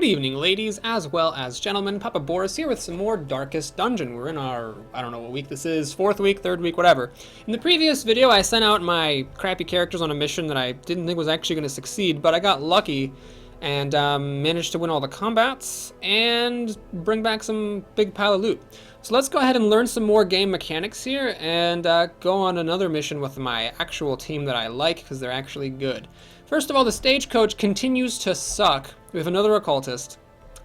Good evening, ladies, as well as gentlemen. Papa Boris here with some more Darkest Dungeon. We're in our, I don't know what week this is, 4th week, 3rd week, whatever. In the previous video, I sent out my crappy characters on a mission that I didn't think was actually going to succeed, but I got lucky and managed to win all the combats and bring back some big pile of loot. So let's go ahead and learn some more game mechanics here and go on another mission with my actual team that I like because they're actually good. First of all, the stagecoach continues to suck. We have another occultist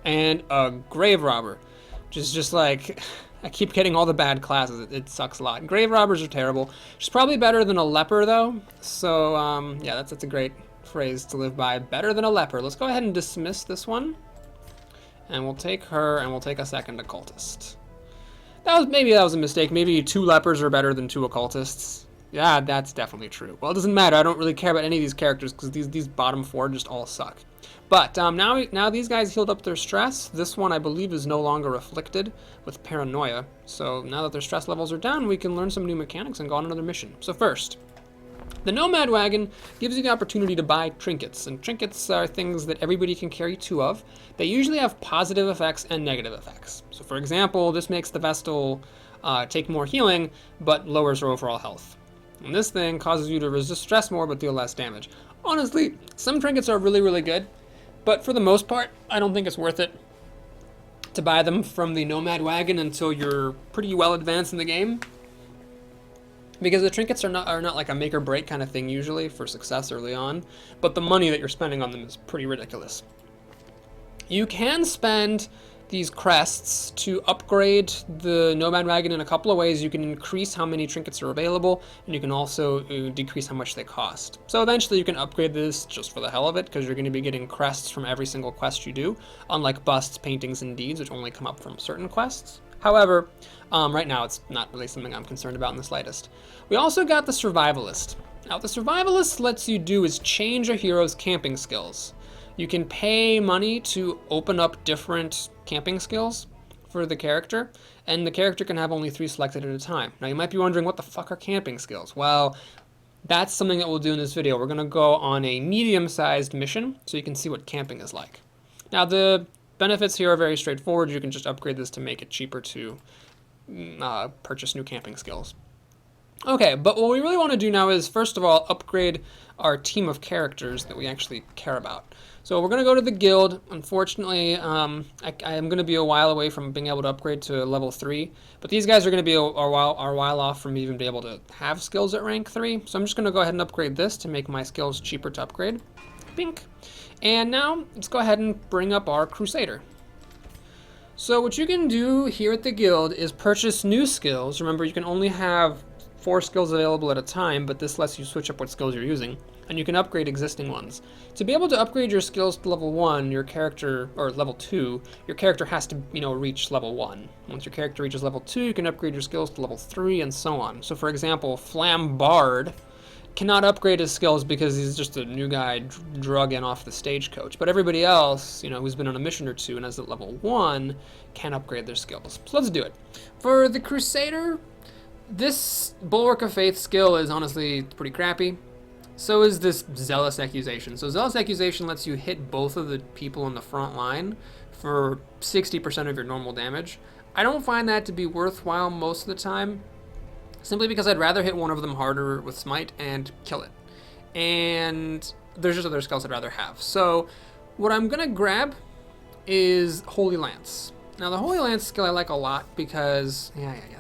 and a grave robber, which is just like, I keep getting all the bad classes. It sucks a lot. Grave robbers are terrible. She's probably better than a leper though. So yeah, that's a great phrase to live by. Better than a leper. Let's go ahead and dismiss this one. And we'll take her and we'll take a second occultist. Maybe that was a mistake. Maybe 2 lepers are better than 2 occultists. Yeah, that's definitely true. Well, it doesn't matter. I don't really care about any of these characters because these bottom 4 just all suck. But now these guys healed up their stress. This one, I believe, is no longer afflicted with paranoia. So now that their stress levels are down, we can learn some new mechanics and go on another mission. So first, the Nomad Wagon gives you the opportunity to buy trinkets. And trinkets are things that everybody can carry 2 of. They usually have positive effects and negative effects. So for example, this makes the Vestal take more healing, but lowers her overall health. And this thing causes you to resist stress more, but deal less damage. Honestly, some trinkets are really, really good. But for the most part, I don't think it's worth it to buy them from the Nomad Wagon until you're pretty well advanced in the game. Because the trinkets are not like a make or break kind of thing usually for success early on, but the money that you're spending on them is pretty ridiculous. You can spend these crests to upgrade the Nomad Wagon in a couple of ways. You can increase how many trinkets are available, and you can also decrease how much they cost. So eventually you can upgrade this just for the hell of it, because you're going to be getting crests from every single quest you do, unlike busts, paintings, and deeds, which only come up from certain quests. However, right now it's not really something I'm concerned about in the slightest. We also got the Survivalist. Now, what the Survivalist lets you do is change a hero's camping skills. You can pay money to open up different camping skills for the character, and the character can have only 3 selected at a time. Now, you might be wondering, what the fuck are camping skills? Well, that's something that we'll do in this video. We're going to go on a medium-sized mission so you can see what camping is like. Now, the benefits here are very straightforward. You can just upgrade this to make it cheaper to purchase new camping skills. Okay, but what we really want to do now is, first of all, upgrade our team of characters that we actually care about. So we're going to go to the guild. Unfortunately, I am going to be a while away from being able to upgrade to level 3, but these guys are going to be a while off from even being able to have skills at rank 3. So I'm just going to go ahead and upgrade this to make my skills cheaper to upgrade. Bink. And now let's go ahead and bring up our Crusader. So what you can do here at the guild is purchase new skills. Remember, you can only have 4 skills available at a time, but this lets you switch up what skills you're using, and you can upgrade existing ones. To be able to upgrade your skills to level 1, your character, or level 2, your character has to, reach level 1. Once your character reaches level 2, you can upgrade your skills to level 3, and so on. So for example, Flambard cannot upgrade his skills because he's just a new guy drug in off the stagecoach. But everybody else, who's been on a mission or 2 and is at level 1, can upgrade their skills. So let's do it. For the Crusader, this Bulwark of Faith skill is honestly pretty crappy. So is this Zealous Accusation. So Zealous Accusation lets you hit both of the people on the front line for 60% of your normal damage. I don't find that to be worthwhile most of the time, simply because I'd rather hit one of them harder with Smite and kill it. And there's just other skills I'd rather have. So what I'm going to grab is Holy Lance. Now the Holy Lance skill I like a lot because,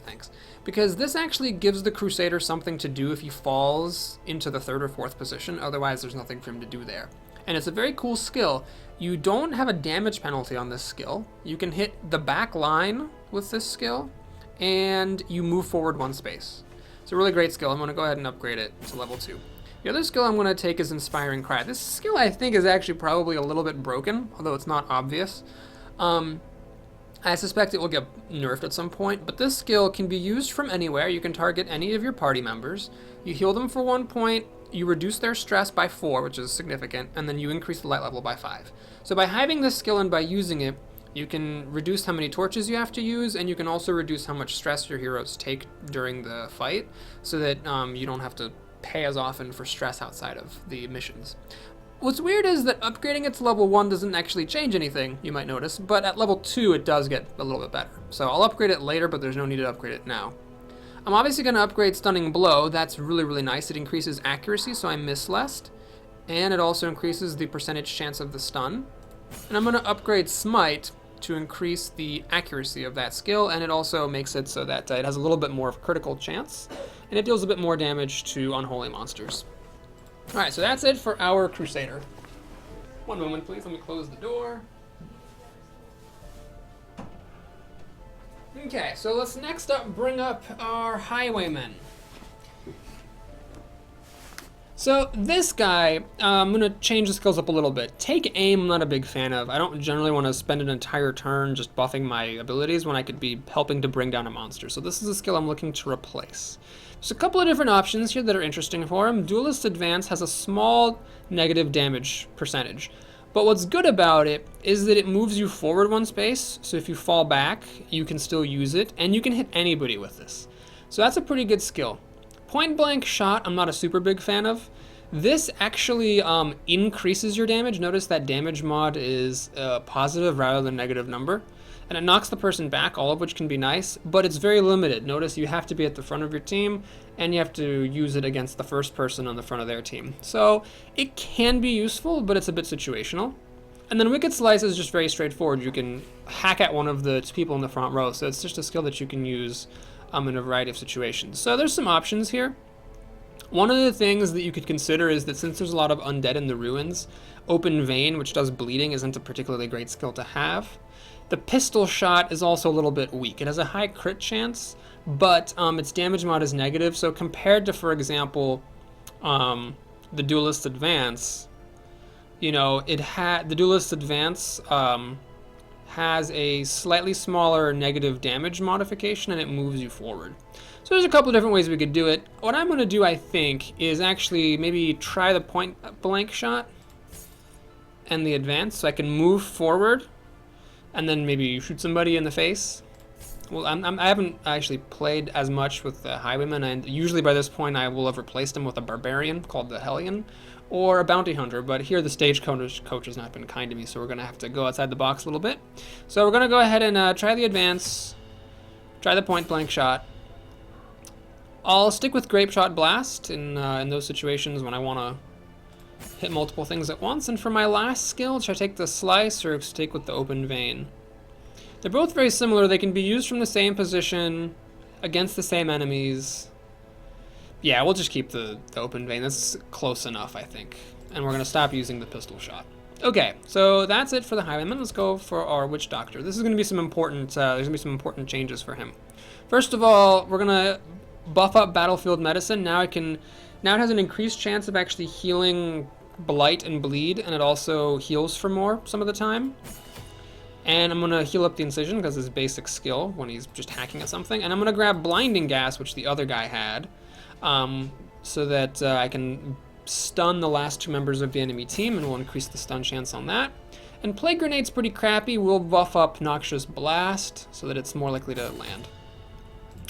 thanks. Because this actually gives the Crusader something to do if he falls into the 3rd or 4th position. Otherwise, there's nothing for him to do there. And it's a very cool skill. You don't have a damage penalty on this skill. You can hit the back line with this skill, and you move forward 1 space. It's a really great skill. I'm going to go ahead and upgrade it to level 2. The other skill I'm going to take is Inspiring Cry. This skill I think is actually probably a little bit broken, although it's not obvious. I suspect it will get nerfed at some point, but this skill can be used from anywhere. You can target any of your party members. You heal them for 1 point, you reduce their stress by 4, which is significant, and then you increase the light level by 5. So by having this skill and by using it, you can reduce how many torches you have to use, and you can also reduce how much stress your heroes take during the fight, so that you don't have to pay as often for stress outside of the missions. What's weird is that upgrading it to level 1 doesn't actually change anything, you might notice, but at level 2 it does get a little bit better. So I'll upgrade it later, but there's no need to upgrade it now. I'm obviously going to upgrade Stunning Blow. That's really, really nice. It increases accuracy, so I miss less. And it also increases the percentage chance of the stun. And I'm going to upgrade Smite to increase the accuracy of that skill, and it also makes it so that it has a little bit more of a critical chance, and it deals a bit more damage to unholy monsters. Alright, so that's it for our Crusader. One moment, please. Let me close the door. Okay, so let's next up bring up our Highwaymen. So this guy, I'm going to change the skills up a little bit. Take Aim, I'm not a big fan of. I don't generally want to spend an entire turn just buffing my abilities when I could be helping to bring down a monster. So this is a skill I'm looking to replace. There's a couple of different options here that are interesting for him. Duelist Advance has a small negative damage percentage. But what's good about it is that it moves you forward one space. So if you fall back, you can still use it. And you can hit anybody with this. So that's a pretty good skill. Point Blank Shot, I'm not a super big fan of. This actually increases your damage. Notice that damage mod is positive rather than negative number. And it knocks the person back, all of which can be nice, but it's very limited. Notice you have to be at the front of your team, and you have to use it against the first person on the front of their team. So it can be useful, but it's a bit situational. And then Wicked Slice is just very straightforward. You can hack at one of the people in the front row, so it's just a skill that you can use in a variety of situations. So there's some options here. One of the things that you could consider is that since there's a lot of undead in the ruins, Open Vein, which does bleeding, isn't a particularly great skill to have. The Pistol Shot is also a little bit weak. It has a high crit chance, but its damage mod is negative, so compared to, for example, the Duelist Advance, you know, the Duelist Advance has a slightly smaller negative damage modification, and it moves you forward. So there's a couple different ways we could do it. What I'm going to do, I think, is actually maybe try the Point Blank Shot and the Advance, so I can move forward and then maybe shoot somebody in the face. Well, I haven't actually played as much with the Highwaymen, and usually by this point I will have replaced him with a Barbarian called the Hellion, or a Bounty Hunter, but here the stage coach has not been kind to me, so we're going to have to go outside the box a little bit. So we're going to go ahead and try the Advance, try the Point Blank Shot. I'll stick with Grape Shot Blast in those situations when I want to hit multiple things at once, and for my last skill, should I take the Slice or stick with the Open Vein? They're both very similar. They can be used from the same position, against the same enemies. Yeah, we'll just keep the Open Vein. That's close enough, I think. And we're going to stop using the Pistol Shot. Okay, so that's it for the Highwayman. Let's go for our Witch Doctor. This is going to be some important, there's going to be some important changes for him. First of all, we're going to buff up Battlefield Medicine. Now it has an increased chance of actually healing Blight and Bleed, and it also heals for more some of the time. And I'm going to heal up the Incision because it's his basic skill when he's just hacking at something. And I'm going to grab Blinding Gas, which the other guy had, so that I can stun the last two members of the enemy team, and we'll increase the stun chance on that. And Plague Grenade's pretty crappy. We'll buff up Noxious Blast so that it's more likely to land.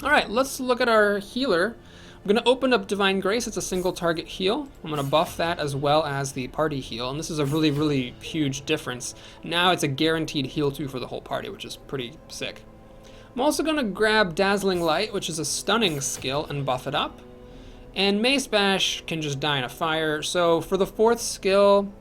Alright, let's look at our healer. I'm going to open up Divine Grace. It's a single target heal. I'm going to buff that as well as the party heal, and this is a really, really huge difference. Now it's a guaranteed heal 2 for the whole party, which is pretty sick. I'm also going to grab Dazzling Light, which is a stunning skill, and buff it up. And Mace Bash can just die in a fire. So for the fourth skill,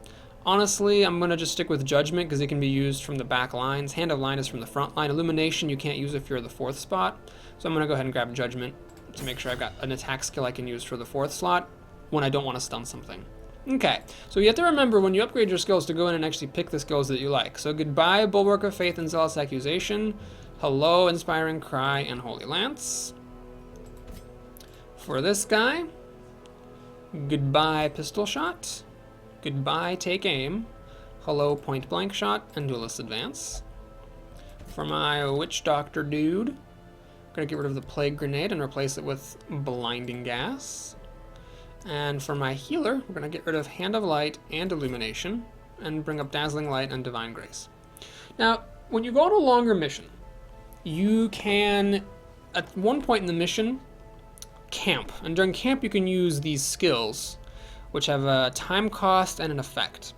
honestly, I'm going to just stick with Judgment because it can be used from the back lines. Hand of Line is from the front line. Illumination you can't use if you're the fourth spot. So I'm going to go ahead and grab Judgment to make sure I've got an attack skill I can use for the fourth slot when I don't want to stun something. Okay, so you have to remember when you upgrade your skills to go in and actually pick the skills that you like. So goodbye, Bulwark of Faith and Zealous Accusation. Hello, Inspiring Cry and Holy Lance. For this guy, goodbye, Pistol Shot. Goodbye, Take Aim. Hello, Point Blank Shot and Duelist Advance. For my Witch Doctor dude, I'm going to get rid of the Plague Grenade and replace it with Blinding Gas. And for my healer, we're going to get rid of Hand of Light and Illumination and bring up Dazzling Light and Divine Grace. Now, when you go on a longer mission, you can, at one point in the mission, camp. And during camp, you can use these skills which have a time cost and an effect.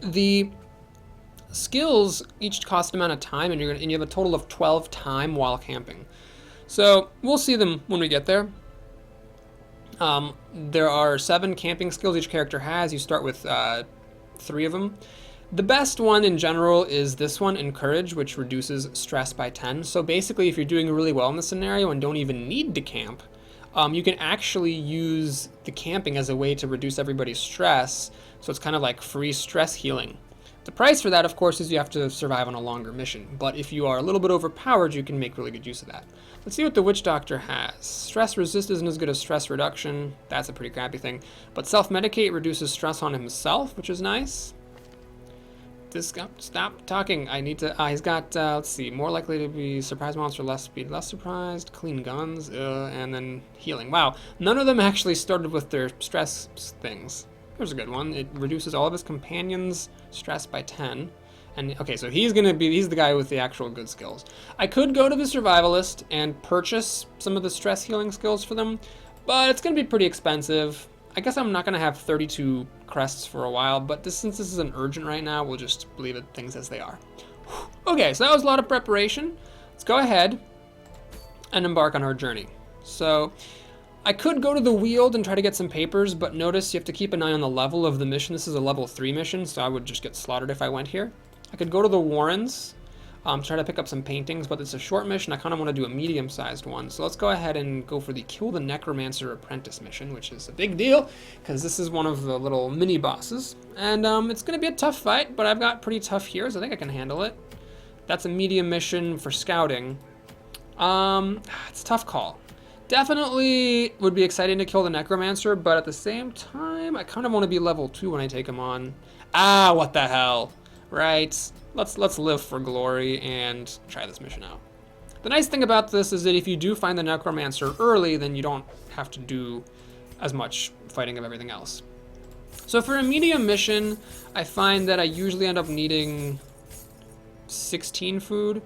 The skills each cost amount of time, and you have a total of 12 time while camping. So we'll see them when we get there. There are 7 camping skills each character has. You start with 3 of them. The best one in general is this one, Encourage, which reduces stress by 10. So basically, if you're doing really well in the scenario and don't even need to camp, you can actually use the camping as a way to reduce everybody's stress. So it's kind of like free stress healing. The price for that, of course, is you have to survive on a longer mission. But if you are a little bit overpowered, you can make really good use of that. Let's see what the Witch Doctor has. Stress resist isn't as good as stress reduction. That's a pretty crappy thing. But self-medicate reduces stress on himself, which is nice. This guy, stop talking. I need to. He's got. Let's see. More likely to be surprise monster, less speed, less surprised. Clean guns, and then healing. Wow. None of them actually started with their stress things. Here's a good one. It reduces all of his companions' stress by 10. And okay, so he's the guy with the actual good skills. I could go to the survivalist and purchase some of the stress healing skills for them, but it's gonna be pretty expensive. I guess I'm not gonna have 32 crests for a while, but since this isn't urgent right now, we'll just leave it things as they are. Okay, so that was a lot of preparation. Let's go ahead and embark on our journey. So I could go to the Weald and try to get some papers, but notice you have to keep an eye on the level of the mission. This is a level 3 mission, so I would just get slaughtered if I went here. I could go to the Warrens, try to pick up some paintings, but it's a short mission. I kind of want to do a medium-sized one. So let's go ahead and go for the Kill the Necromancer Apprentice mission, which is a big deal, because this is one of the little mini-bosses. And it's going to be a tough fight, but I've got pretty tough heroes. I think I can handle it. That's a medium mission for scouting. It's a tough call. Definitely would be exciting to kill the Necromancer, but at the same time, I kind of want to be level 2 when I take him on. Ah, what the hell. Right, let's live for glory and try this mission out. The nice thing about this is that if you do find the Necromancer early, then you don't have to do as much fighting of everything else. So for a medium mission, I find that I usually end up needing 16 food.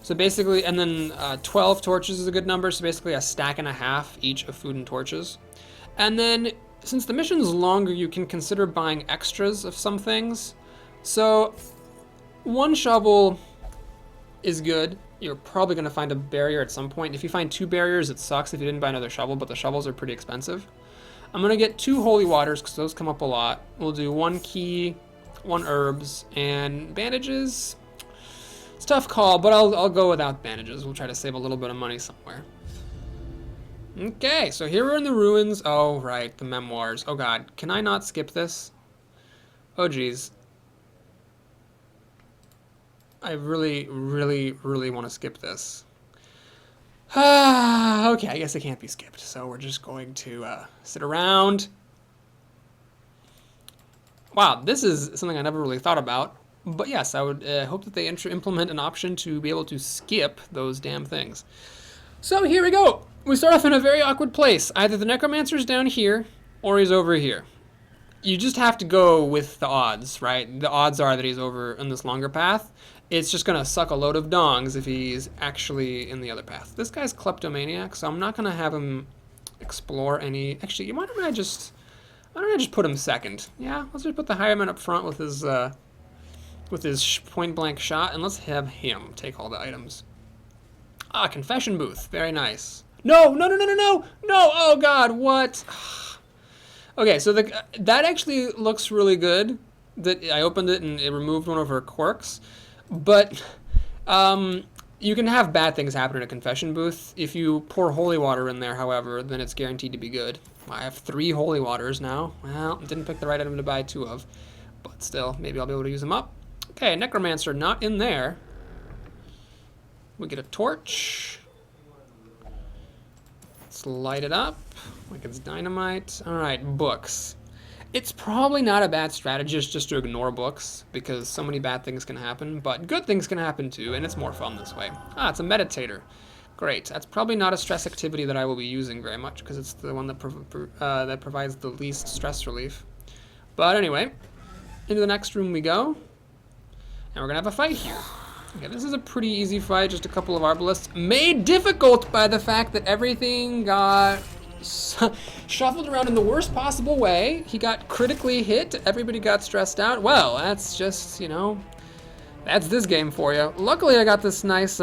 So basically, and then 12 torches is a good number, so basically a stack and a half each of food and torches. And then since the mission's longer, you can consider buying extras of some things. So 1 shovel is good. You're probably going to find a barrier at some point. If you find 2 barriers, it sucks if you didn't buy another shovel, but the shovels are pretty expensive. I'm going to get 2 holy waters because those come up a lot. We'll do 1 key, 1 herbs, and bandages. It's a tough call, but I'll go without bandages. We'll try to save a little bit of money somewhere. Okay, so here we're in the ruins. Oh, right, the memoirs. Oh, God. Can I not skip this? Oh, geez. I really, really, really want to skip this. Okay, I guess it can't be skipped. So we're just going to sit around. Wow, this is something I never really thought about. But yes, I would hope that they implement an option to be able to skip those damn things. So here we go. We start off in a very awkward place. Either the Necromancer's down here, or he's over here. You just have to go with the odds, right? The odds are that he's over in this longer path. It's just going to suck a load of dongs if he's actually in the other path. This guy's kleptomaniac, so I'm not going to have him explore any... Actually, why don't I just put him second? Yeah, let's just put the Hireman up front with his point-blank shot, and let's have him take all the items. Ah, confession booth. Very nice. No, no, no, no, no, no, no! Oh, God, what? Okay, so that actually looks really good. That I opened it and it removed one of her quirks. But you can have bad things happen in a confession booth. If you pour holy water in there, however, then it's guaranteed to be good. I have 3 holy waters now. Well, didn't pick the right item to buy 2 of. But still, maybe I'll be able to use them up. Okay, Necromancer not in there. We get a torch. Let's light it up like it's dynamite. All right, books. It's probably not a bad strategy just to ignore books because so many bad things can happen, but good things can happen too, and it's more fun this way. Ah, it's a meditator. Great. That's probably not a stress activity that I will be using very much because it's the one that provides the least stress relief. But anyway, into the next room we go, and we're gonna have a fight here. Okay, this is a pretty easy fight, just a couple of arbalists, made difficult by the fact that everything got shuffled around in the worst possible way. He got critically hit. Everybody got stressed out. Well, that's just, you know, that's this game for you. Luckily, I got this nice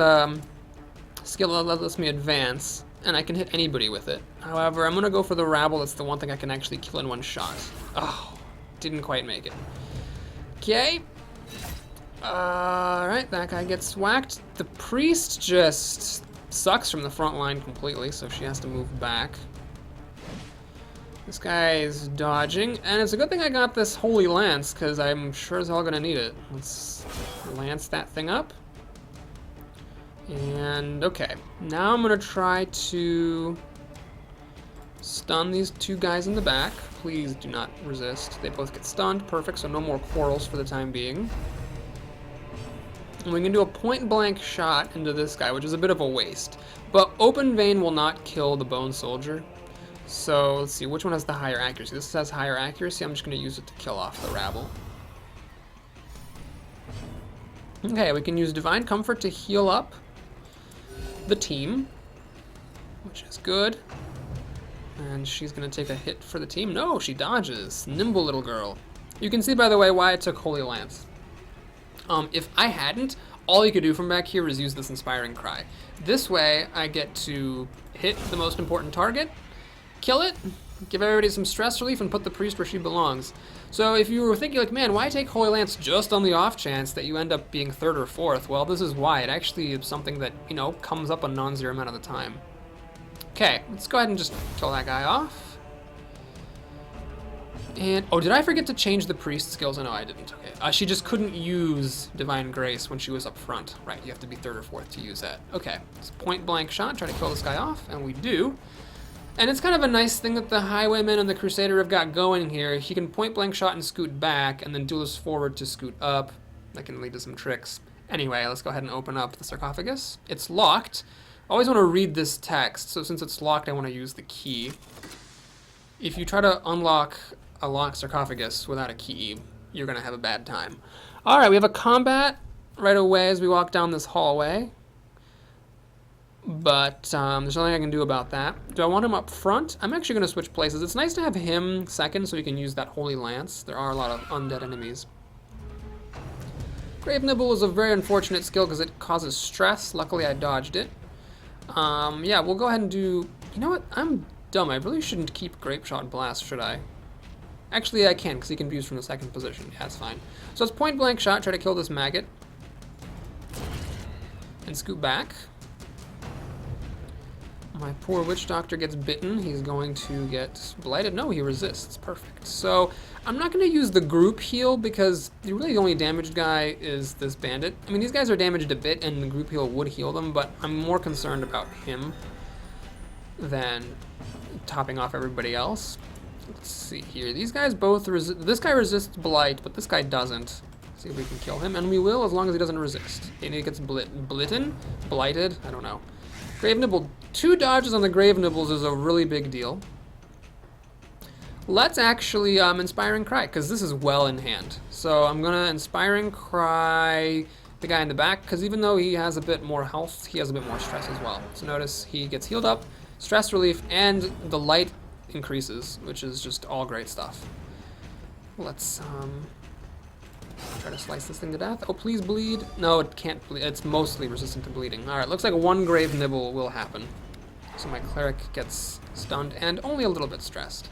skill that lets me advance, and I can hit anybody with it. However, I'm going to go for the rabble. That's the one thing I can actually kill in one shot. Oh, didn't quite make it. Okay. Alright, that guy gets whacked. The priest just sucks from the front line completely, so she has to move back. This guy is dodging, and it's a good thing I got this Holy Lance, because I'm sure as hell gonna need it. Let's lance that thing up. And, okay. Now I'm gonna try to stun these two guys in the back. Please do not resist. They both get stunned. Perfect, so no more quarrels for the time being. And we can do a point-blank shot into this guy, which is a bit of a waste. But Open Vein will not kill the Bone Soldier. So, let's see, which one has the higher accuracy? This has higher accuracy. I'm just going to use it to kill off the rabble. Okay, we can use Divine Comfort to heal up the team, which is good. And she's going to take a hit for the team. No, she dodges. Nimble little girl. You can see, by the way, why I took Holy Lance. If I hadn't, all you could do from back here is use this Inspiring Cry. This way, I get to hit the most important target, kill it, give everybody some stress relief, and put the priest where she belongs. So if you were thinking, like, man, why take Holy Lance just on the off chance that you end up being 3rd or 4th? Well, this is why. It actually is something that, you know, comes up a non-zero amount of the time. Okay, let's go ahead and just kill that guy off. And, oh, did I forget to change the priest skills? Oh, no, I didn't. Okay, she just couldn't use Divine Grace when she was up front. Right, you have to be 3rd or 4th to use that. Okay, it's a point-blank shot, try to kill this guy off, and we do. And it's kind of a nice thing that the Highwayman and the Crusader have got going here. He can point-blank shot and scoot back, and then duelist forward to scoot up. That can lead to some tricks. Anyway, let's go ahead and open up the sarcophagus. It's locked. I always want to read this text, so since it's locked, I want to use the key. If you try to unlock a locked sarcophagus without a key, you're going to have a bad time. Alright, we have a combat right away as we walk down this hallway. But there's nothing I can do about that. Do I want him up front? I'm actually going to switch places. It's nice to have him second so he can use that Holy Lance. There are a lot of undead enemies. Grave Nibble is a very unfortunate skill because it causes stress. Luckily I dodged it. Yeah, we'll go ahead and do... You know what? I'm dumb. I really shouldn't keep Grape Shot Blast, should I? Actually, I can, because he can be used from the 2nd position. Yeah, that's fine. So it's point-blank shot. Try to kill this maggot. And scoot back. My poor witch doctor gets bitten. He's going to get blighted. No, he resists. Perfect. So I'm not going to use the group heal because the only damaged guy is this bandit. I mean, these guys are damaged a bit, and the group heal would heal them, but I'm more concerned about him than topping off everybody else. Let's see here. These guys both resist. This guy resists blight, but this guy doesn't. See if we can kill him, and we will as long as he doesn't resist. And he gets blighted. I don't know. Grave Nibble. 2 dodges on the Grave Nibbles is a really big deal. Let's actually Inspiring Cry, because this is well in hand. So I'm gonna Inspiring Cry the guy in the back, because even though he has a bit more health, he has a bit more stress as well. So notice he gets healed up, stress relief, and the light increases, which is just all great stuff. Let's try to slice this thing to death. Oh, please bleed. No, it can't bleed. It's mostly resistant to bleeding. Alright, looks like 1 Grave Nibble will happen. So my cleric gets stunned and only a little bit stressed.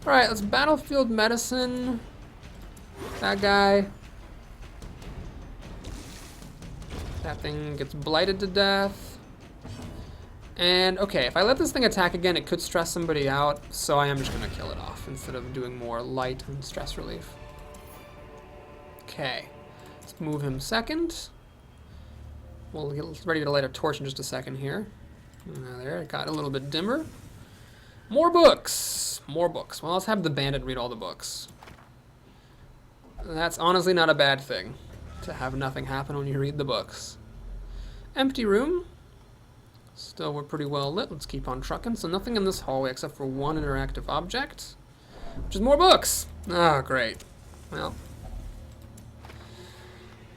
Alright, let's Battlefield Medicine that guy. That thing gets blighted to death. And, okay, if I let this thing attack again, it could stress somebody out, so I am just going to kill it off instead of doing more light and stress relief. Okay, let's move him second. We'll get ready to light a torch in just a second here. There, it got a little bit dimmer. More books! More books. Well, let's have the bandit read all the books. That's honestly not a bad thing, to have nothing happen when you read the books. Empty room. Still, we're pretty well lit. Let's keep on trucking. So nothing in this hallway except for 1 interactive object, which is more books. Ah, great. Well,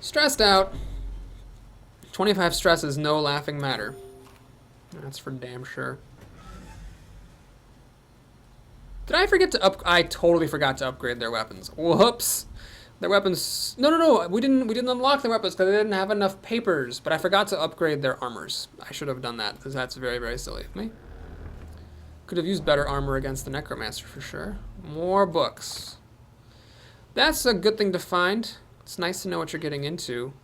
stressed out. 25 stress is no laughing matter. That's for damn sure. Did I forget to I totally forgot to upgrade their weapons. Whoops. Their weapons... No. We didn't unlock their weapons because they didn't have enough papers. But I forgot to upgrade their armors. I should have done that because that's very, very silly of me. Could have used better armor against the Necromancer for sure. More books. That's a good thing to find. It's nice to know what you're getting into.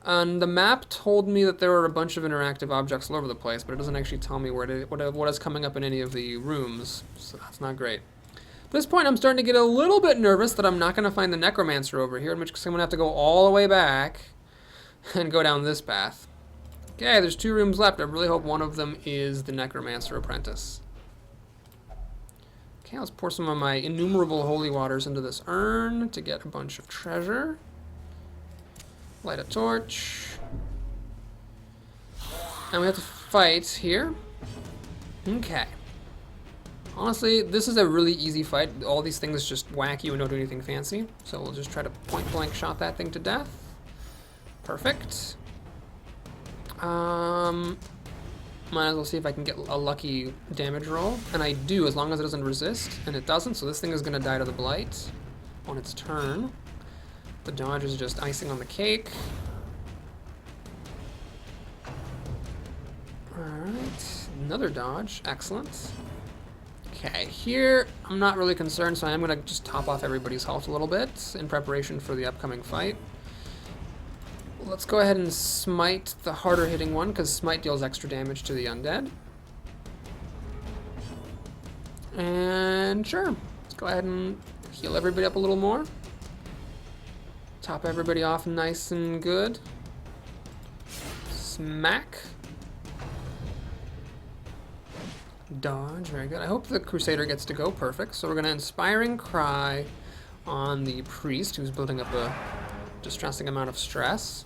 And the map told me that there were a bunch of interactive objects all over the place, but it doesn't actually tell me what is coming up in any of the rooms, so that's not great. At this point, I'm starting to get a little bit nervous that I'm not going to find the Necromancer over here, in which case I'm going to have to go all the way back and go down this path. Okay, there's 2 rooms left. I really hope one of them is the Necromancer Apprentice. Okay, let's pour some of my innumerable holy waters into this urn to get a bunch of treasure. Light a torch. And we have to fight here. Okay. Honestly, this is a really easy fight. All these things just whack you and don't do anything fancy. So we'll just try to point blank shot that thing to death. Perfect. Might as well see if I can get a lucky damage roll. And I do, as long as it doesn't resist. And it doesn't, so this thing is going to die to the blight on its turn. The dodge is just icing on the cake. Alright, another dodge. Excellent. Okay, here I'm not really concerned, so I'm going to just top off everybody's health a little bit in preparation for the upcoming fight. Let's go ahead and smite the harder hitting one, because smite deals extra damage to the undead. And sure, let's go ahead and heal everybody up a little more. Top everybody off nice and good. Smack. Dodge, very good. I hope the Crusader gets to go perfect. So we're going to Inspiring Cry on the Priest, who's building up a distressing amount of stress.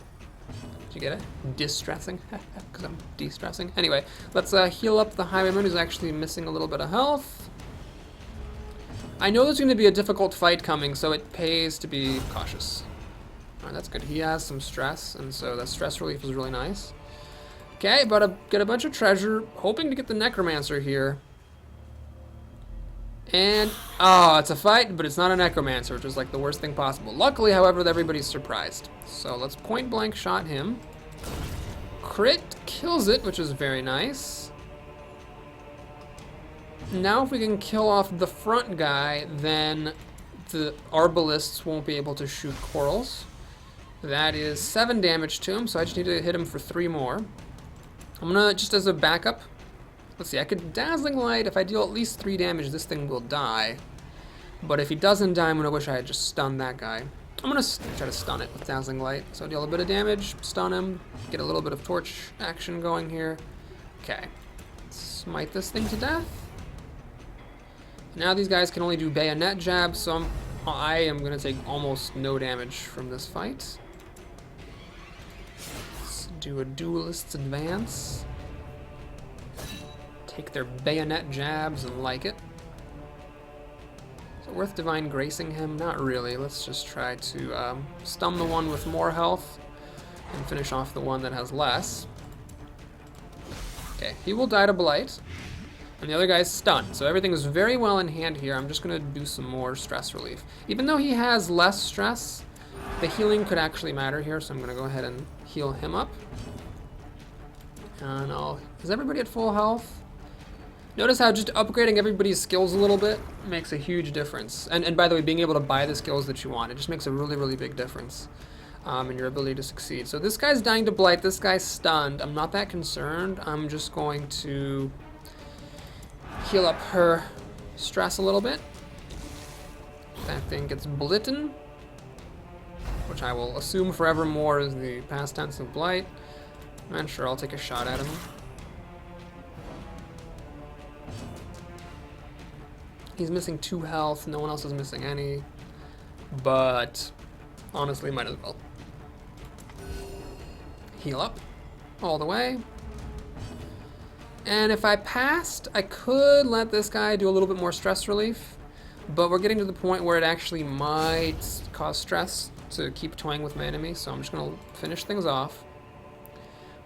Did you get it? Distressing? Because I'm de-stressing. Anyway, let's heal up the Highwayman, who's actually missing a little bit of health. I know there's going to be a difficult fight coming, so it pays to be cautious. Alright, that's good. He has some stress, and so that stress relief is really nice. Okay, but get a bunch of treasure, hoping to get the Necromancer here. And, oh, it's a fight, but it's not a Necromancer, which is like the worst thing possible. Luckily, however, everybody's surprised. So let's point blank shot him. Crit kills it, which is very nice. Now if we can kill off the front guy, then the Arbalists won't be able to shoot Corals. That is 7 damage to him, so I just need to hit him for 3 more. I'm gonna, just as a backup, let's see, I could Dazzling Light. If I deal at least 3 damage, this thing will die. But if he doesn't die, I'm gonna wish I had just stunned that guy. I'm gonna try to stun it with Dazzling Light. So deal a bit of damage, stun him, get a little bit of torch action going here. Okay, smite this thing to death. Now these guys can only do bayonet jabs, so I am gonna take almost no damage from this fight. Do a Duelist's Advance. Take their bayonet jabs and like it. Is it worth Divine Gracing him? Not really. Let's just try to stun the one with more health and finish off the one that has less. Okay, he will die to Blight. And the other guy's stunned. So everything is very well in hand here. I'm just going to do some more stress relief. Even though he has less stress, the healing could actually matter here, so I'm going to go ahead and heal him up. And is everybody at full health? Notice how just upgrading everybody's skills a little bit makes a huge difference. And by the way, being able to buy the skills that you want, it just makes a really, really big difference in your ability to succeed. So this guy's dying to Blight, this guy's stunned. I'm not that concerned. I'm just going to heal up her stress a little bit. That thing gets Blitten, which I will assume forevermore is the past tense of Blight. And sure, I'll take a shot at him. He's missing 2 health, no one else is missing any. But honestly, might as well. Heal up all the way. And if I passed, I could let this guy do a little bit more stress relief. But we're getting to the point where it actually might cause stress to keep toying with my enemy, so I'm just going to finish things off.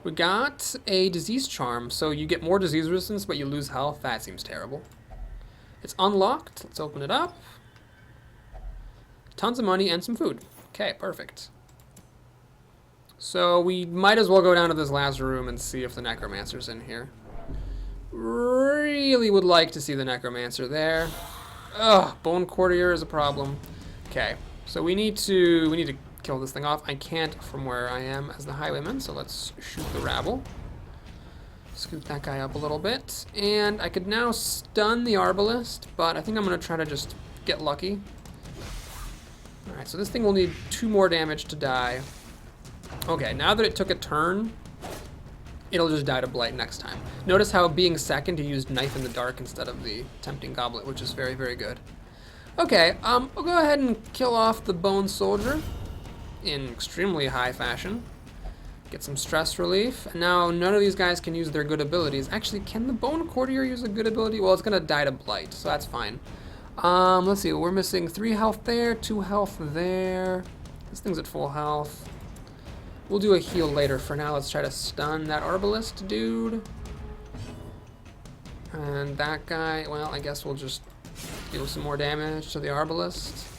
We got a disease charm, so you get more disease resistance, but you lose health. That seems terrible. It's unlocked. Let's open it up. Tons of money and some food. Okay, perfect. So we might as well go down to this last room and see if the Necromancer's in here. Really would like to see the Necromancer there. Ugh, Bone Courtier is a problem. Okay, so we need to kill this thing off. I can't from where I am as the Highwayman, so let's shoot the rabble. Scoot that guy up a little bit. And I could now stun the Arbalest, but I think I'm going to try to just get lucky. Alright, so this thing will need 2 more damage to die. Okay, now that it took a turn, it'll just die to Blight next time. Notice how being second, he used Knife in the Dark instead of the Tempting Goblet, which is very, very good. Okay, we'll go ahead and kill off the Bone Soldier in extremely high fashion. Get some stress relief. And now none of these guys can use their good abilities. Actually, can the Bone Courtier use a good ability? Well, it's going to die to Blight, so that's fine. Let's see, we're missing 3 health there, 2 health there. This thing's at full health. We'll do a heal later. For now, let's try to stun that Arbalest dude. And that guy, well, I guess we'll just deal some more damage to the Arbalest.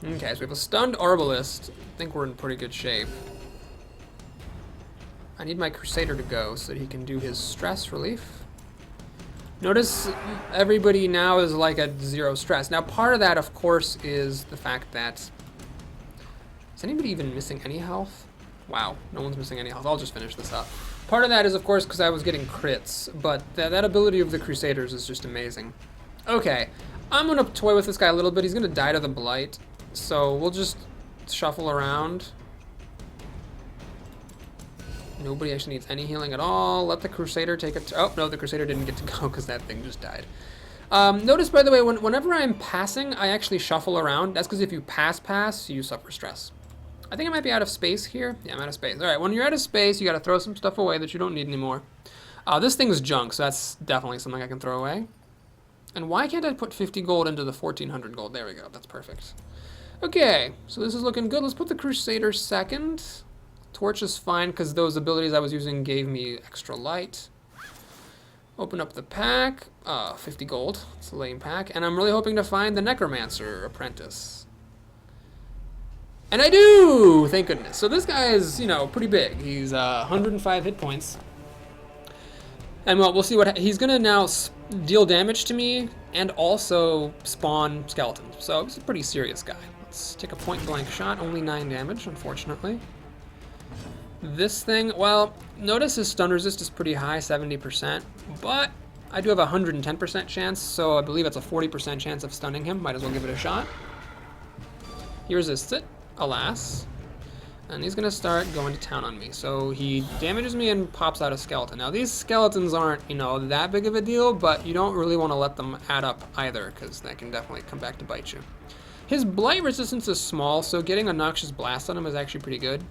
Okay, so we have a stunned Arbalest. I think we're in pretty good shape. I need my Crusader to go so that he can do his stress relief. Notice everybody now is like at 0 stress. Now, part of that, of course, is the fact that... Is anybody even missing any health? Wow, no one's missing any health. I'll just finish this up. Part of that is, of course, because I was getting crits, but that ability of the Crusaders is just amazing. Okay, I'm going to toy with this guy a little bit. He's going to die to the Blight, so we'll just shuffle around. Nobody actually needs any healing at all. Let the Crusader take it. Oh, no, the Crusader didn't get to go because that thing just died. Notice, by the way, whenever I'm passing, I actually shuffle around. That's because if you pass, you suffer stress. I think I might be out of space here. Yeah, I'm out of space. All right, when you're out of space, you got to throw some stuff away that you don't need anymore. This thing's junk, so that's definitely something I can throw away. And why can't I put 50 gold into the 1400 gold? There we go. That's perfect. Okay, so this is looking good. Let's put the Crusader second. Torch is fine because those abilities I was using gave me extra light. Open up the pack. 50 gold. It's a lame pack. And I'm really hoping to find the Necromancer Apprentice. And I do! Thank goodness. So this guy is, you know, pretty big. He's 105 hit points. And well, we'll see what... He's going to now deal damage to me and also spawn skeletons. So he's a pretty serious guy. Let's take a point-blank shot. Only 9 damage, unfortunately. This thing, well, notice his stun resist is pretty high, 70%, but I do have a 110% chance, so I believe it's a 40% chance of stunning him. Might as well give it a shot. He resists it, alas, and he's going to start going to town on me. So he damages me and pops out a skeleton. Now, these skeletons aren't, you know, that big of a deal, but you don't really want to let them add up either, because that can definitely come back to bite you. His blight resistance is small, so getting a Noxious Blast on him is actually pretty good.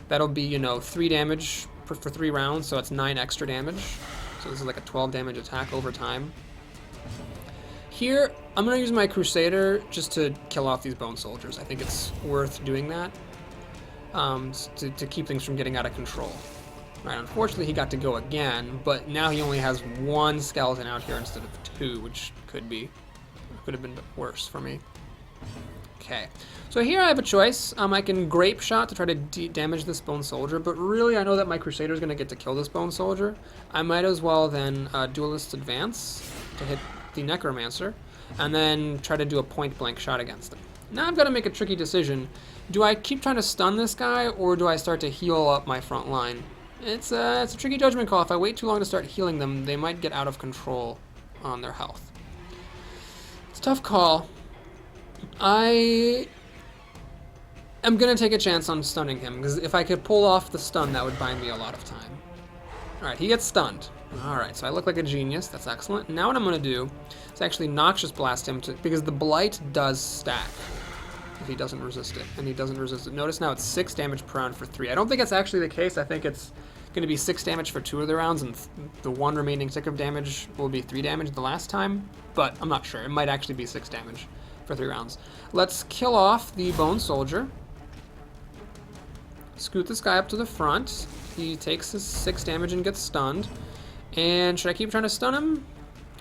That'll be, you know, 3 damage for 3 rounds, so it's 9 extra damage. So this is like a 12 damage attack over time. Here, I'm going to use my Crusader just to kill off these Bone Soldiers. I think it's worth doing that to keep things from getting out of control. Right, unfortunately, he got to go again, but now he only has 1 skeleton out here instead of 2, which could have been worse for me. Okay, so here I have a choice. I can Grape Shot to try to damage this Bone Soldier, but really I know that my Crusader is going to get to kill this Bone Soldier. I might as well then Duelist Advance to hit the Necromancer, and then try to do a point-blank shot against him. Now I've got to make a tricky decision. Do I keep trying to stun this guy, or do I start to heal up my front line? It's a tricky judgment call. If I wait too long to start healing them, they might get out of control on their health. It's a tough call. I am going to take a chance on stunning him, because if I could pull off the stun, that would buy me a lot of time. Alright, he gets stunned. Alright, so I look like a genius. That's excellent. Now what I'm going to do is actually Noxious Blast him, because the Blight does stack if he doesn't resist it, and he doesn't resist it. Notice now it's 6 damage per round for 3. I don't think it's actually the case. I think it's going to be 6 damage for 2 of the rounds, and the 1 remaining tick of damage will be 3 damage the last time, but I'm not sure. It might actually be 6 damage for 3 rounds. Let's kill off the Bone Soldier. Scoot this guy up to the front. He takes his 6 damage and gets stunned. And should I keep trying to stun him?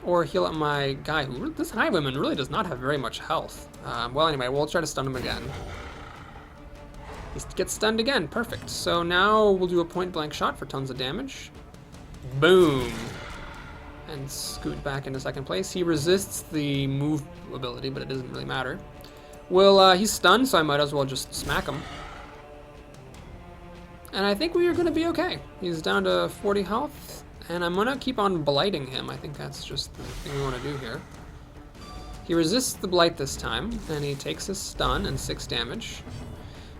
Or heal up my guy who... This Highwayman really does not have very much health. Well, anyway, we'll try to stun him again. He gets stunned again. Perfect. So now we'll do a point-blank shot for tons of damage. Boom. And scoot back into second place. He resists the move ability, but it doesn't really matter. Well, he's stunned, so I might as well just smack him. And I think we are going to be okay. He's down to 40 health, and I'm going to keep on blighting him. I think that's just the thing we want to do here. He resists the blight this time, and he takes his stun and 6 damage.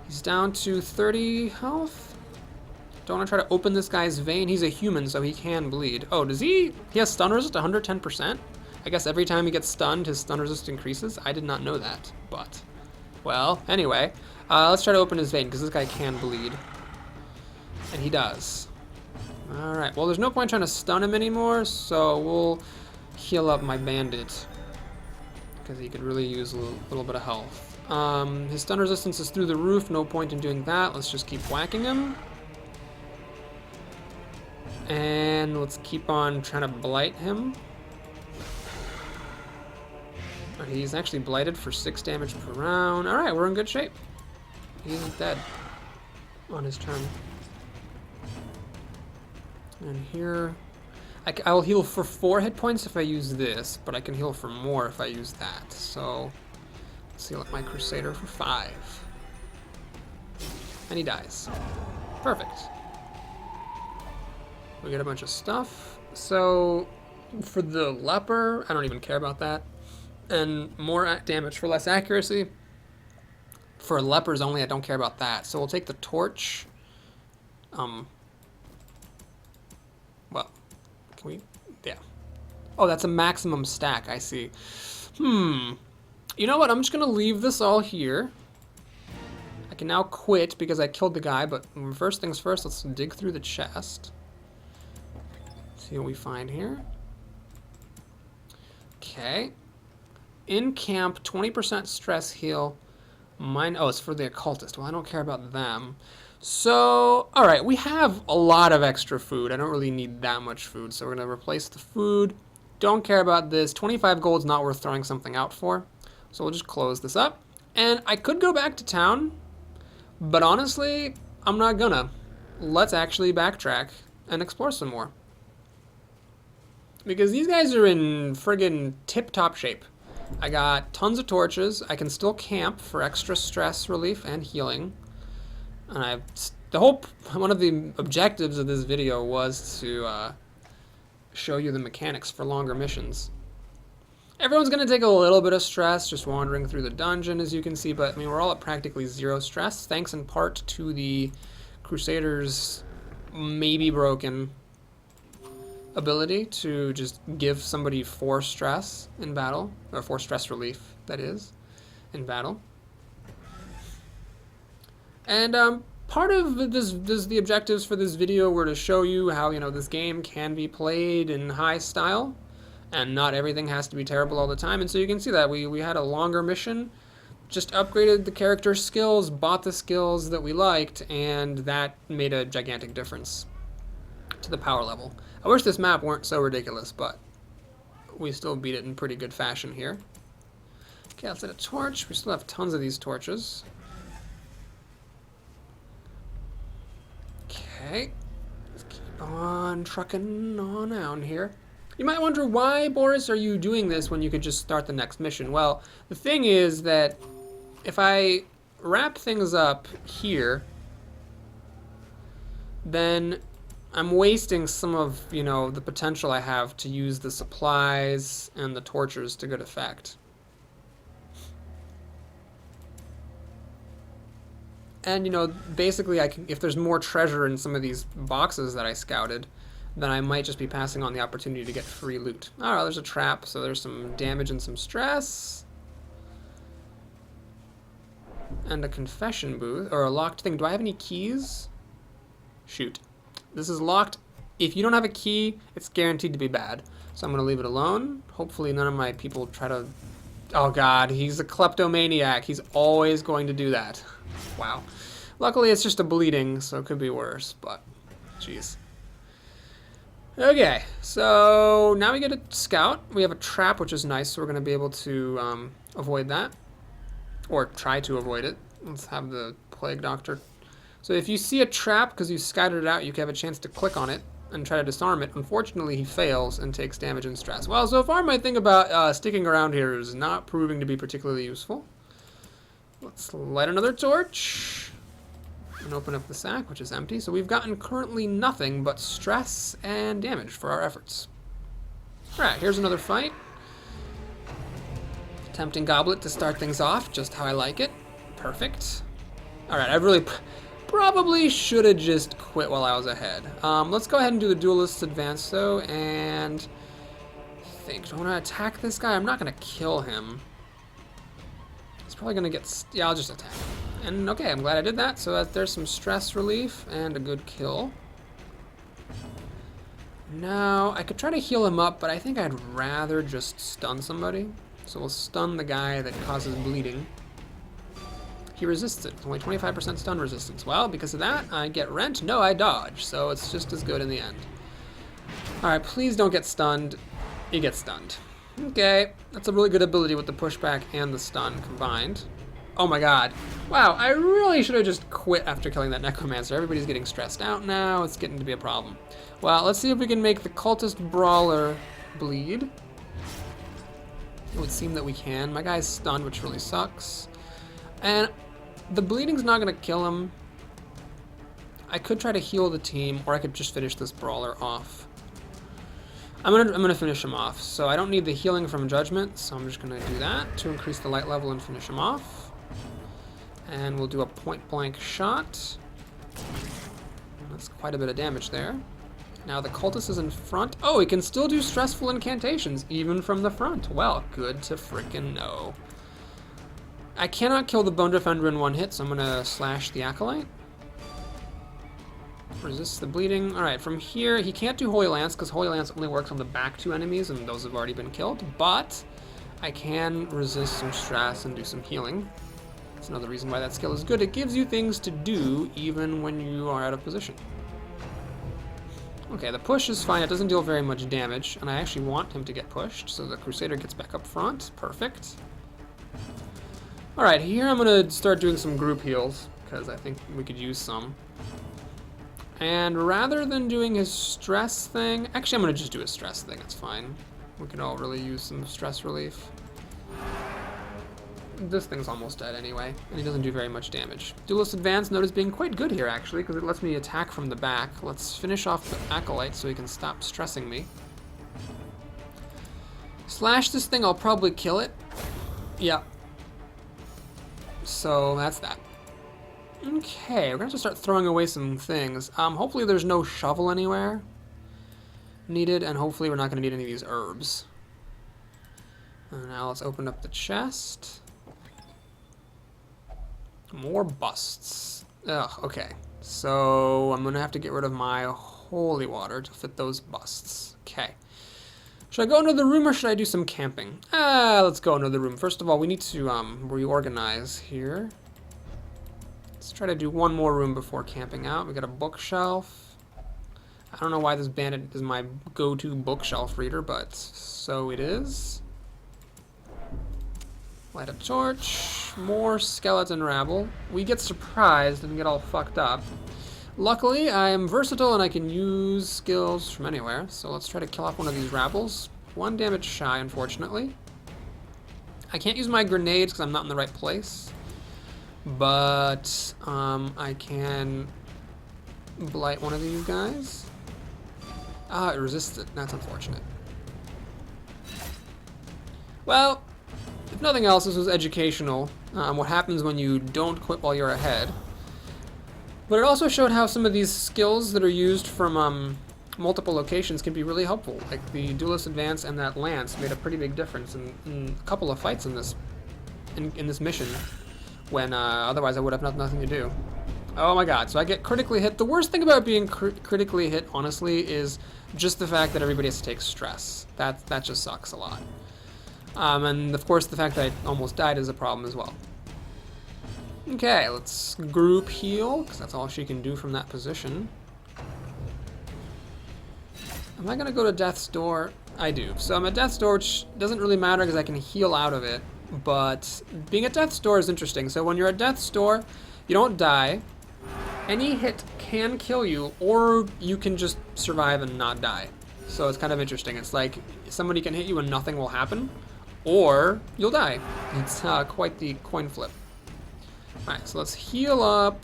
He's down to 30 health. Don't want to try to open this guy's vein. He's a human, so he can bleed. Oh, does he? He has stun resist 110%? I guess every time he gets stunned, his stun resist increases. I did not know that, but... Well, anyway. Let's try to open his vein, because this guy can bleed. And he does. Alright, well, there's no point trying to stun him anymore, so we'll heal up my bandit. Because he could really use a little bit of health. His stun resistance is through the roof, no point in doing that. Let's just keep whacking him. And let's keep on trying to blight him. He's actually blighted for 6 damage per round. Alright, we're in good shape. He's dead on his turn. And here... I will heal for 4 hit points if I use this, but I can heal for more if I use that. So, let's heal up my Crusader for 5. And he dies. Perfect. We get a bunch of stuff. So, for the leper, I don't even care about that. And more damage for less accuracy. For lepers only, I don't care about that. So we'll take the torch. Well, can we? Yeah. Oh, that's a maximum stack, I see. You know what? I'm just going to leave this all here. I can now quit because I killed the guy, but first things first, let's dig through the chest. See what we find here. Okay. In camp, 20% stress heal. Oh, it's for the occultist. Well, I don't care about them. So, alright, we have a lot of extra food. I don't really need that much food, so we're going to replace the food. Don't care about this. 25 gold's not worth throwing something out for. So we'll just close this up. And I could go back to town, but honestly, I'm not gonna. Let's actually backtrack and explore some more. Because these guys are in friggin' tip-top shape. I got tons of torches. I can still camp for extra stress relief and healing. And one of the objectives of this video was to show you the mechanics for longer missions. Everyone's going to take a little bit of stress just wandering through the dungeon, as you can see, but I mean, we're all at practically 0 stress, thanks in part to the Crusaders' maybe broken ability to just give somebody 4 stress in battle, or 4 stress relief, that is, in battle. And part of the objectives for this video were to show you how, you know, this game can be played in high style, and not everything has to be terrible all the time. And so you can see that we had a longer mission, just upgraded the character skills, bought the skills that we liked, and that made a gigantic difference to the power level. I wish this map weren't so ridiculous, but we still beat it in pretty good fashion here. Okay, let's hit a torch. We still have tons of these torches. Okay, let's keep on trucking on down here. You might wonder, why, Boris, are you doing this when you could just start the next mission? Well, the thing is that if I wrap things up here, then I'm wasting some of, you know, the potential I have to use the supplies and the torches to good effect. And, you know, basically, if there's more treasure in some of these boxes that I scouted, then I might just be passing on the opportunity to get free loot. Oh, there's a trap, so there's some damage and some stress. And a confession booth, or a locked thing. Do I have any keys? Shoot. This is locked. If you don't have a key, it's guaranteed to be bad. So I'm going to leave it alone. Hopefully none of my people try to... Oh god, he's a kleptomaniac. He's always going to do that. Wow. Luckily it's just a bleeding, so it could be worse, but... Jeez. Okay, so now we get a scout. We have a trap, which is nice, so we're going to be able to avoid that. Or try to avoid it. Let's have the Plague Doctor. So if you see a trap, because you scattered it out, you can have a chance to click on it and try to disarm it. Unfortunately, he fails and takes damage and stress. Well, so far my thing about sticking around here is not proving to be particularly useful. Let's light another torch and open up the sack, which is empty. So we've gotten currently nothing but stress and damage for our efforts. Alright, here's another fight. Tempting Goblet to start things off, just how I like it. Perfect. Alright, I really probably should have just quit while I was ahead. Let's go ahead and do the Duelist's Advance, though, and think, do I want to attack this guy? I'm not going to kill him. He's probably going to get... yeah, I'll just attack him. And, okay, I'm glad I did that, so that there's some stress relief and a good kill. Now, I could try to heal him up, but I think I'd rather just stun somebody. So we'll stun the guy that causes bleeding. He resists it. Only 25% stun resistance. Well, because of that, I get rent. No, I dodge. So it's just as good in the end. Alright, please don't get stunned. You get stunned. Okay, that's a really good ability with the pushback and the stun combined. Oh my god. Wow, I really should have just quit after killing that Necromancer. Everybody's getting stressed out now. It's getting to be a problem. Well, let's see if we can make the Cultist Brawler bleed. It would seem that we can. My guy's stunned, which really sucks. And the bleeding's not going to kill him. I could try to heal the team, or I could just finish this Brawler off. I'm gonna finish him off. So I don't need the healing from Judgment, so I'm just going to do that to increase the light level and finish him off. And we'll do a point-blank shot. That's quite a bit of damage there. Now the Cultist is in front. Oh, he can still do stressful incantations, even from the front. Well, good to frickin' know. I cannot kill the Bone Defender in one hit, so I'm gonna slash the Acolyte. Resist the bleeding. Alright, from here, he can't do Holy Lance, because Holy Lance only works on the back two enemies, and those have already been killed. But I can resist some stress and do some healing. That's another reason why that skill is good. It gives you things to do, even when you are out of position. Okay, the push is fine. It doesn't deal very much damage, and I actually want him to get pushed, so the Crusader gets back up front. Perfect. Alright, here I'm going to start doing some group heals, because I think we could use some. And rather than doing his stress thing... actually, I'm going to just do his stress thing. It's fine. We can all really use some stress relief. This thing's almost dead anyway, and he doesn't do very much damage. Duelist Advance, note, is being quite good here, actually, because it lets me attack from the back. Let's finish off the Acolyte so he can stop stressing me. Slash this thing, I'll probably kill it. Yeah. So, that's that. Okay, we're going to have to start throwing away some things. Hopefully there's no shovel anywhere needed, and hopefully we're not going to need any of these herbs. And now let's open up the chest. More busts. Ugh, okay. So I'm gonna have to get rid of my holy water to fit those busts. Okay. Should I go into the room or should I do some camping? Let's go into the room. First of all, we need to reorganize here. Let's try to do one more room before camping out. We got a bookshelf. I don't know why this bandit is my go-to bookshelf reader, but so it is. Light a torch, more skeleton rabble. We get surprised and get all fucked up. Luckily, I am versatile and I can use skills from anywhere, so let's try to kill off one of these rabbles. One damage shy, unfortunately. I can't use my grenades because I'm not in the right place, but I can blight one of these guys. Ah, it resisted. That's unfortunate. Well, if nothing else, this was educational. What happens when you don't quit while you're ahead. But it also showed how some of these skills that are used from multiple locations can be really helpful. Like the Duelist Advance and that Lance made a pretty big difference in a couple of fights in this mission, when otherwise I would have nothing to do. Oh my god, so I get critically hit. The worst thing about being critically hit, honestly, is just the fact that everybody has to take stress. That just sucks a lot. And of course the fact that I almost died is a problem as well. Okay, let's group heal, because that's all she can do from that position. Am I gonna go to Death's Door? I do. So I'm at Death's Door, which doesn't really matter because I can heal out of it. But being at Death's Door is interesting. So when you're at Death's Door, you don't die. Any hit can kill you, or you can just survive and not die. So it's kind of interesting. It's like somebody can hit you and nothing will happen, or you'll die. It's quite the coin flip. Alright, so let's heal up.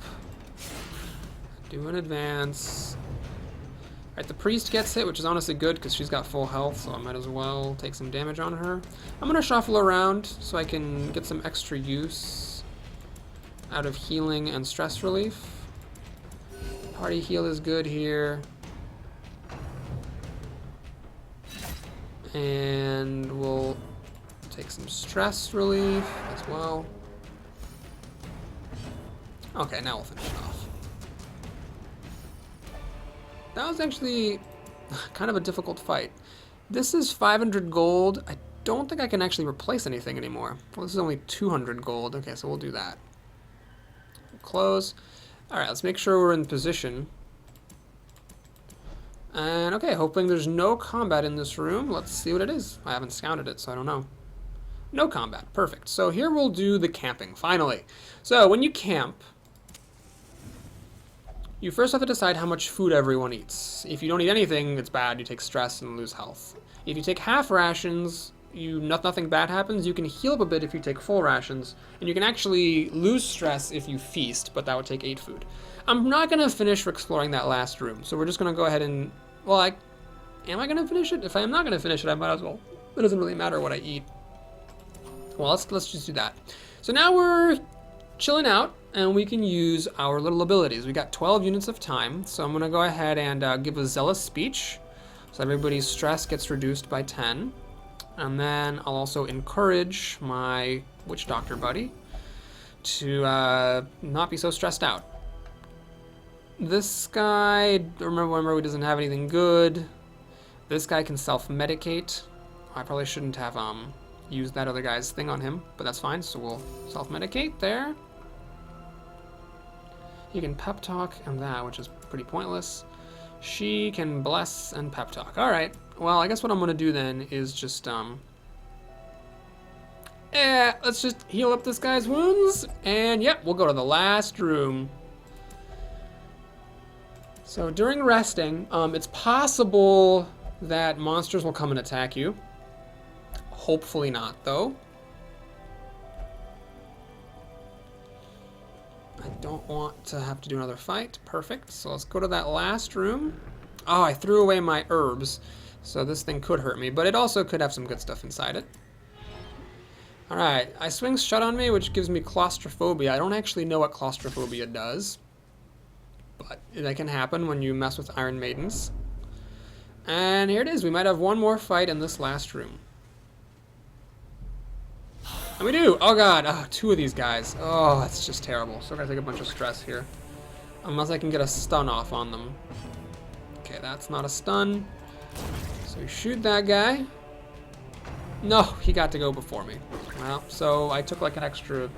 Do an advance. Alright, the priest gets hit, which is honestly good because she's got full health, so I might as well take some damage on her. I'm going to shuffle around so I can get some extra use out of healing and stress relief. Party heal is good here. And we'll take some stress relief as well. Okay, now we'll finish it off. That was actually kind of a difficult fight. This is 500 gold. I don't think I can actually replace anything anymore. Well, this is only 200 gold. Okay, so we'll do that. Close. Alright, let's make sure we're in position. And okay, hoping there's no combat in this room. Let's see what it is. I haven't scouted it, so I don't know. No combat. Perfect. So here we'll do the camping, finally. So when you camp, you first have to decide how much food everyone eats. If you don't eat anything, it's bad. You take stress and lose health. If you take half rations, nothing bad happens. You can heal up a bit if you take full rations, and you can actually lose stress if you feast, but that would take 8 food. I'm not going to finish exploring that last room, so we're just going to go ahead and... Well, am I going to finish it? If I am not going to finish it, I might as well. It doesn't really matter what I eat. Well, let's just do that. So now we're chilling out, and we can use our little abilities. We got 12 units of time, so I'm going to go ahead and give a zealous speech, so everybody's stress gets reduced by 10. And then I'll also encourage my witch doctor buddy to not be so stressed out. This guy, remember, he doesn't have anything good. This guy can self-medicate. I probably shouldn't have used that other guy's thing on him, but that's fine. So we'll self-medicate there. He can pep talk and that, which is pretty pointless. She can bless and pep talk. All right. Well, I guess what I'm gonna do then is just let's just heal up this guy's wounds, and yep, we'll go to the last room. So during resting, it's possible that monsters will come and attack you. Hopefully not, though. I don't want to have to do another fight. Perfect. So let's go to that last room. Oh, I threw away my herbs. So this thing could hurt me, but it also could have some good stuff inside it. Alright, Ice Wings shut on me, which gives me claustrophobia. I don't actually know what claustrophobia does, but that can happen when you mess with Iron Maidens. And here it is. We might have one more fight in this last room. And we do! Oh god, 2 of these guys. Oh, that's just terrible. So I gotta take a bunch of stress here. Unless I can get a stun off on them. Okay, that's not a stun. So we shoot that guy. No, he got to go before me. Well, so I took like an extra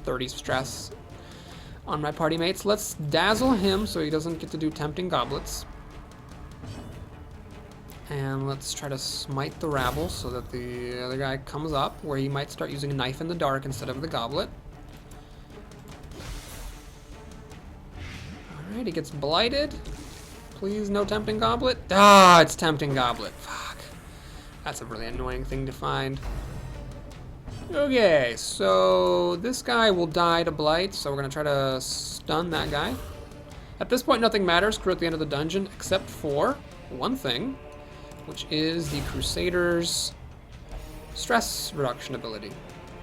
30 stress on my party mates. Let's dazzle him so he doesn't get to do tempting goblets. And let's try to smite the rabble so that the other guy comes up, where he might start using a knife in the dark instead of the goblet. Alright, he gets blighted. Please, no tempting goblet. Ah, it's tempting goblet. Fuck. That's a really annoying thing to find. Okay, so this guy will die to blight, so we're gonna try to stun that guy. At this point, nothing matters. We're at the end of the dungeon, except for one thing, which is the Crusader's stress reduction ability.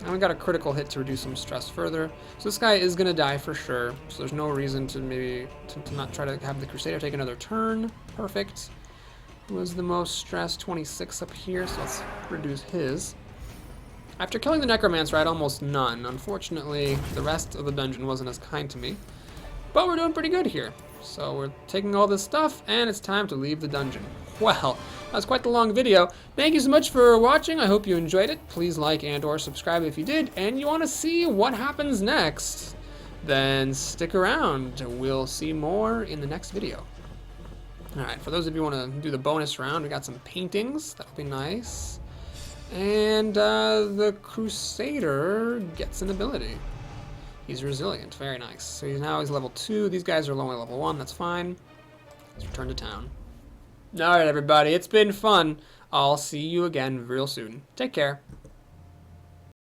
And we got a critical hit to reduce some stress further. So this guy is gonna die for sure. So there's no reason to maybe to not try to have the Crusader take another turn. Perfect. Who was the most stress? 26 up here, so let's reduce his. After killing the Necromancer, I had almost none. Unfortunately, the rest of the dungeon wasn't as kind to me. But we're doing pretty good here. So we're taking all this stuff, and it's time to leave the dungeon. Well, that was quite the long video. Thank you so much for watching. I hope you enjoyed it. Please like and or subscribe if you did, and you want to see what happens next. Then stick around. We'll see more in the next video. Alright, for those of you who want to do the bonus round, we got some paintings. That'll be nice. And the Crusader gets an ability. He's resilient. Very nice. So he's level 2. These guys are only level 1. That's fine. Let's return to town. Alright, everybody. It's been fun. I'll see you again real soon. Take care.